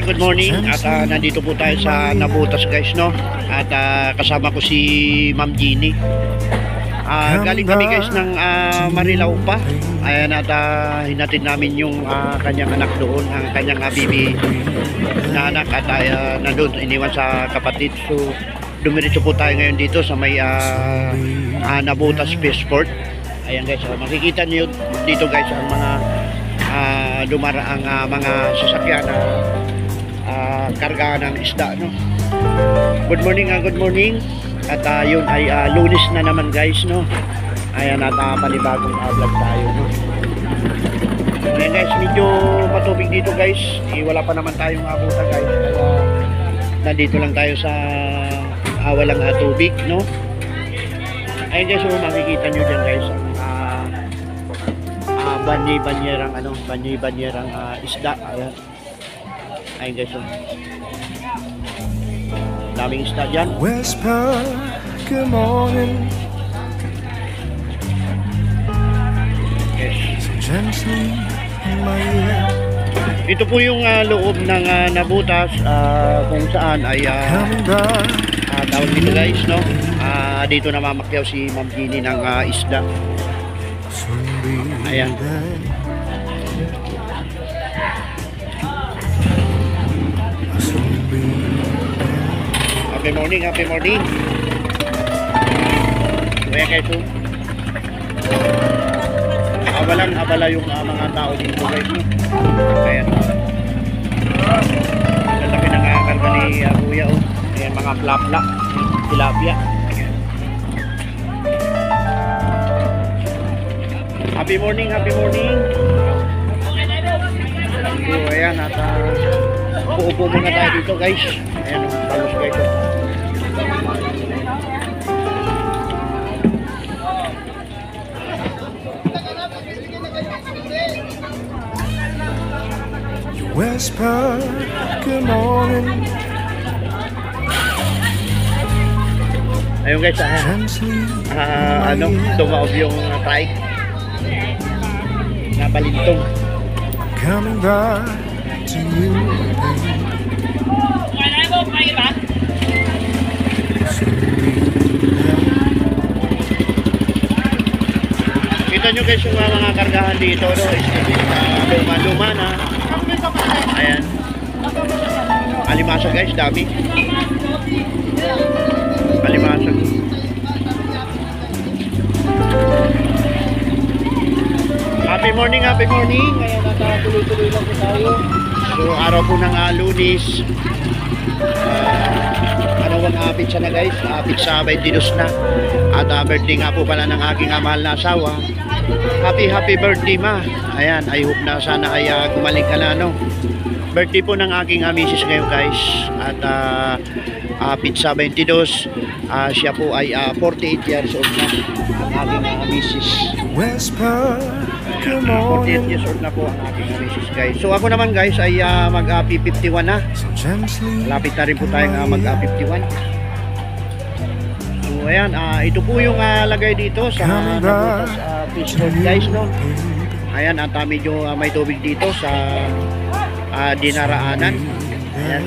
good morning at nandito po tayo sa Nabutas guys, no? At kasama ko si Ma'am Jeannie. Galing kami guys ng Marilao pa. Ayan, at hinatid namin yung kanyang anak doon, ang kanyang baby na anak, at nandun iniwan sa kapatid. So dumiretso po tayo ngayon dito sa may Nabutas Spaceport. Ayan guys, makikita niyo dito guys ang mga dumaraang mga sasakyan na karga ng isda, no? Good morning. At yun ay Lunes na naman guys, no? Ayan, at panibagong vlog tayo, no? Ayan guys, medyo matubig dito guys. Wala pa naman tayong abutan guys, kaya nandito lang tayo sa walang tubig, no? Ayan guys, so makikita nyo dyan guys ang banyerang isda. Ayan guys, so daming isda dyan. Whisper, good morning. Yes. So gently in my ear. Ito po yung loob ng Nabutas, kung saan ay tawag dito guys, no? Dito namamakyaw si Ma'am Jeannie ng isda. Ayan. Happy morning. Ayan guys, so abalang abala yung mga tao dito guys, no? Ayan. Lalaki ng karga ni Kuya, oh. Ayan, mga plapla, tilapia. Happy morning. So ayan, at upo muna tayo dito guys. Ayan, palos guys, oh. Whisper, good morning. Ayun guys, tumaob yung trike na balintong. Coming back to you. Kita nyo guys yung mga kargahan dito, no? Luma na. Ayan. Alimasa guys, dami. Alimasa. Happy morning. Ngayon tuloy-tuloy lang po tayo. So araw po ng Lunes. Pizza na guys, pizza 22 na. At birthday nga po pala ng aking mahal na asawa. Happy birthday, ma. Ayan, I hope na sana ay gumaling ka na, no? Birthday po ng aking misis ngayon guys. At pizza 22. Siya po ay 48 years old na, ang aking misis. 48 years old na po ang aking misis guys. So ako naman guys ay mag-51 na. Lapit na rin po tayong mag-51. So ayan, ito po yung lagay dito sa Nabutas Spaceport guys, no? Ayan, at medyo may tubig dito sa dinaraanan. Ayan.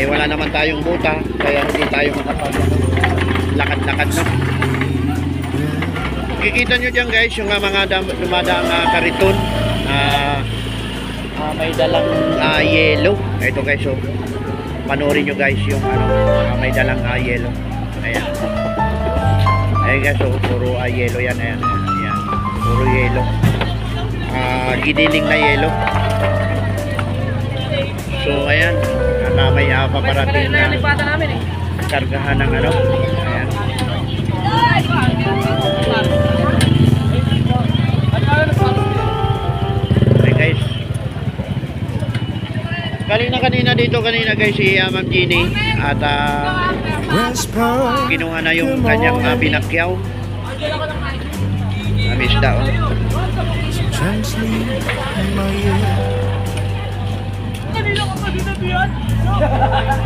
Wala naman tayong buta, kaya hindi tayo makapag-lakad-lakad, no? Kikita nyo dyan guys yung mga dumadaang kariton, may dalang yellow. Ito guys, so panoorin nyo guys yung may dalang yellow. Ayan guys, so puro yellow yan. Ayan, puro yellow, giniling na yellow. So ayan, may paparating na kargahan ng ayan. Okay guys, kanina guys si Ma'am Jeannie, at kinuha na yung kanyang binakyaw na isda, oh.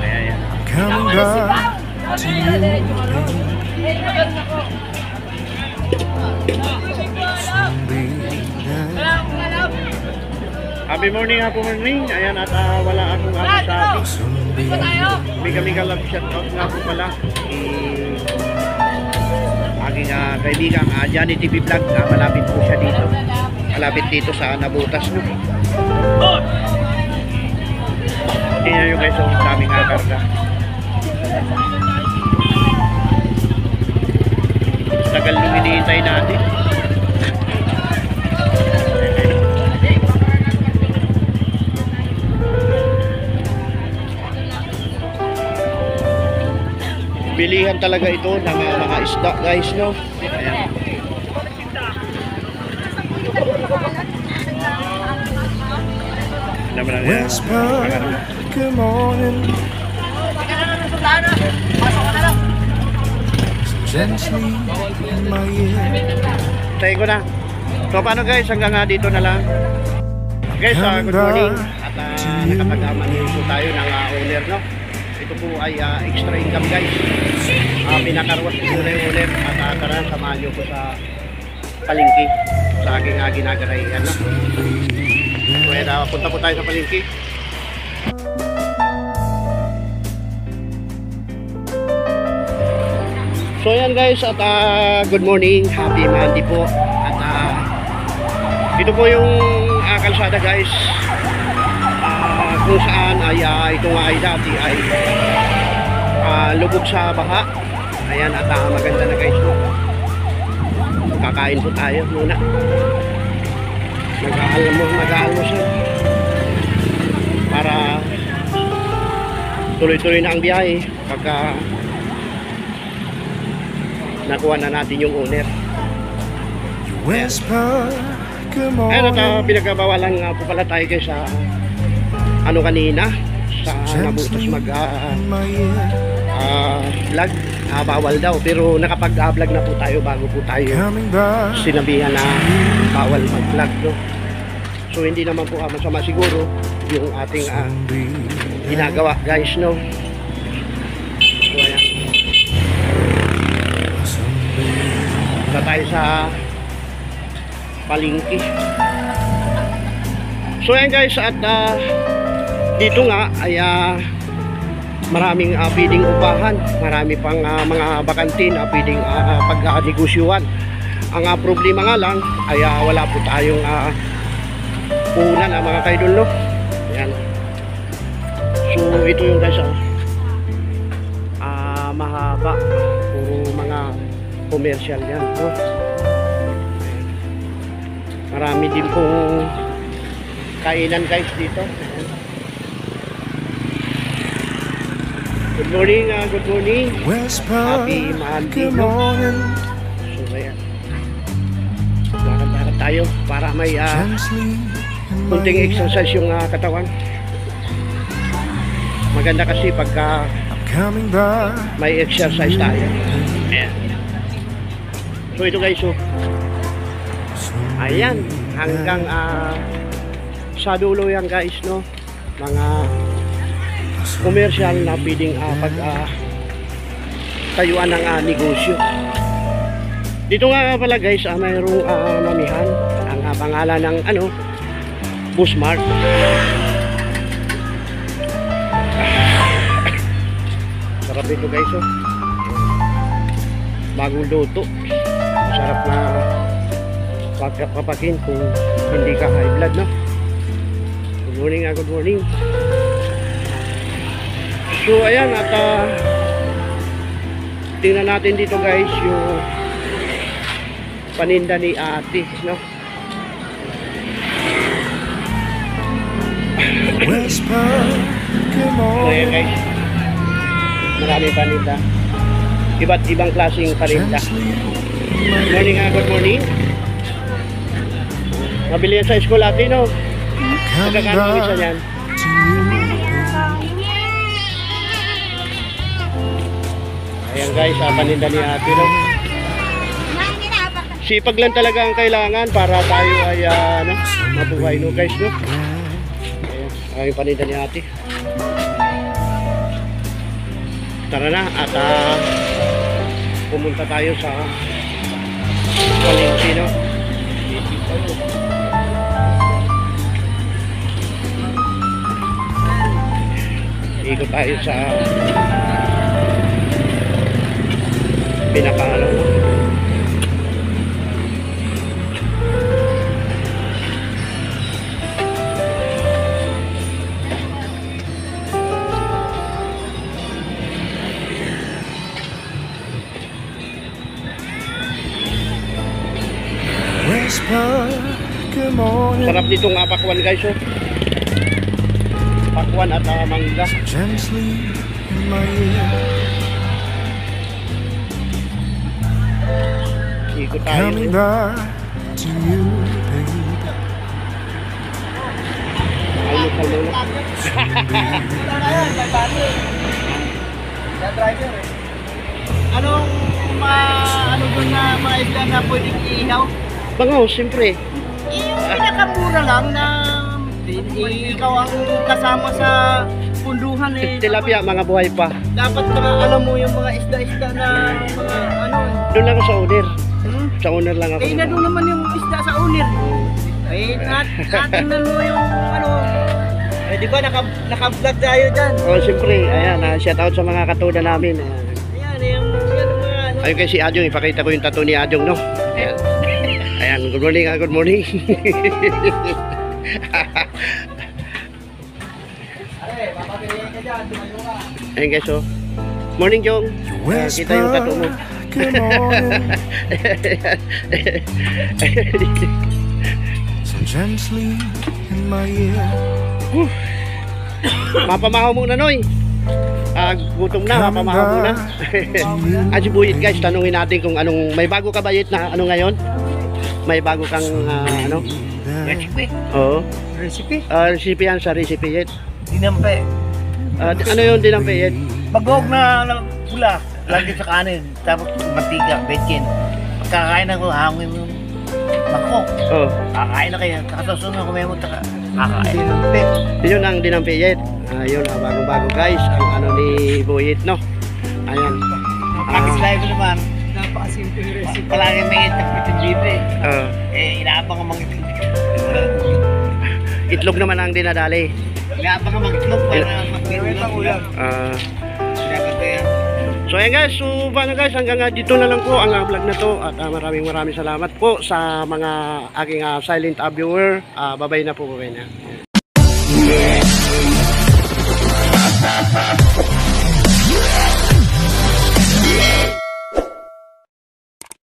Ayan. Coming back to you. Happy morning, happy morning. Ayan, at wala akong sa akin. Mega love shoutout nga po pala. Aking kaibigan, Johnny TV Vlog. Malapit po siya dito. Malapit dito sa Nabutas. No? Tingnan nyo guys, ang daming karga. Tagal nung hinihintay natin. Bilihan talaga ito ng mga isda guys, no? Ayan. Whisper, good morning. Gently in my ear. Tayo ko na. So paano guys, hanggang dito na lang. Guys, good morning. At nakapag-aman po tayo ng owner, no? Ito po ay extra income guys. Pinakarwas po na yung owner. At tara, samahan nyo po sa palengke. Sa aking ginagarayan, no? So ayan, punta po tayo sa palengke. So ayan guys, at good morning, happy Monday po. At ito po yung kalsada guys, kung saan ay ito nga ay dati ay lubog sa baha. Ayan, at maganda na guys po. Kakain po tayo muna. Mag-aalmos para tuloy-tuloy na ang biyahe pagka nakuha na natin yung owner. Ayan, at pinagkabawalan nga po pala tayo guys sa kanina sa Nabutas vlog. Bawal daw, pero nakapag-vlog na po tayo bago po tayo sinabihan na bawal mag-vlog, no? So hindi naman po masama siguro yung ating ginagawa guys, no? So ayan, na tayo sa palengke. So ayan guys, at dito nga ay maraming pwedeng upahan, marami pang mga bakantin pwedeng pag-negosyuhan. Ang problema nga lang ay wala po tayong puhunan mga kaidol, no? Ayan. So ito yung guys, mahaba, puro mga commercial yan, no? Marami din pong kainan guys dito. Good morning, good morning. Happy Monday, no? So ayan, lakad-lakad tayo para may kunting exercise yung katawan. Maganda kasi pagka may exercise tayo. Ayan. So ito guys, so ayan, hanggang sa dulo yan guys, no? Mga commercial na pwedeng tayuan ng negosyo. Dito nga pala guys, mayroong mamihan. Ang pangalan ng Busmart. Sarap ito guys, oh. Bagong luto. Sarap na pagkapakin kung hindi ka high blood, no? Good morning, good morning. So ayan, at tingnan natin dito guys yung paninda ni ate, no? So ayan guys, maraming paninda, iba't ibang klaseng paninda. Good morning, good morning. Mabili yan sa school ate, no? Nagkakano isa yan? Ayan guys, paninda ni ate, no? Sipag lang talaga ang kailangan para tayo ay mabuhay, no guys, no? Ayan, yung paninda ni ate. Tara na, at pumunta tayo sa palengke, no? ikot tayo sa pinakaalaw na. Whisper, good morning. Sarap ditong pakwan guys, oh. Pakwan at mangga. Gently in my ear. Ikot tayo. Coming back to you, baby. Ayun ka lola. Anong ano doon na mga isda na pwedeng ihaw? Bango, siyempre. Yung pinakamura lang na ikaw ang kasama sa punduhan eh. Tilapia, mga buhay pa. Dapat mga alam mo yung mga isda-isda na mga ano. Doon lang ako sa owner. Hmm? Sa owner lang ako. Eh na doon naman yung isda sa unir. Eh natingnan mo yung ano. Eh di ba naka-vlog tayo dyan. Oh, siyempre. Ayan, shout out sa mga katuda namin. Ayan. Ayan yung mga ano. Ayun kay si Adjong, ipakita ko yung tattoo ni Adjong, no? Ayan. Ayan, good morning, good morning. Ayan guys, oh. Morning, Jong. Kita yung tattoo mo. Good morning. So gently in my ear. Mapamahaw muna, Noy. Gutom na, mapamahaw muna. Si Buyit guys, tanungin natin kung anong, may bago ka ba Yit, na ano ngayon? May bago kang ano? Recipe. Oo. Recipe? Recipe yan sa recipe Yit. Dinampe. Ano yun din ang Yit? Bagog na pula. Lagi sa kanin. Tapos mantika, bacon. Pagkakain ako, hangin mo yung mangkok. Oo. Kakain na kayo. Kakasasun na kumemot. Kakain ng pep. Yun ang dinampiyet. Yun ang bago-bago guys. Ang ano ni Buyit, no? Ayan. Practice live ko naman. Napakasimple recipe. Palagi may itak libre. Inaabang ang mga Itlog naman ang dinadali. inaabang ang mga itlog para mag-meron ng ulam. Dapat ko yan. So ayan guys, so paano guys, hanggang dito na lang po ang vlog na to. At maraming salamat po sa mga aking silent viewer. Bye-bye na po po na.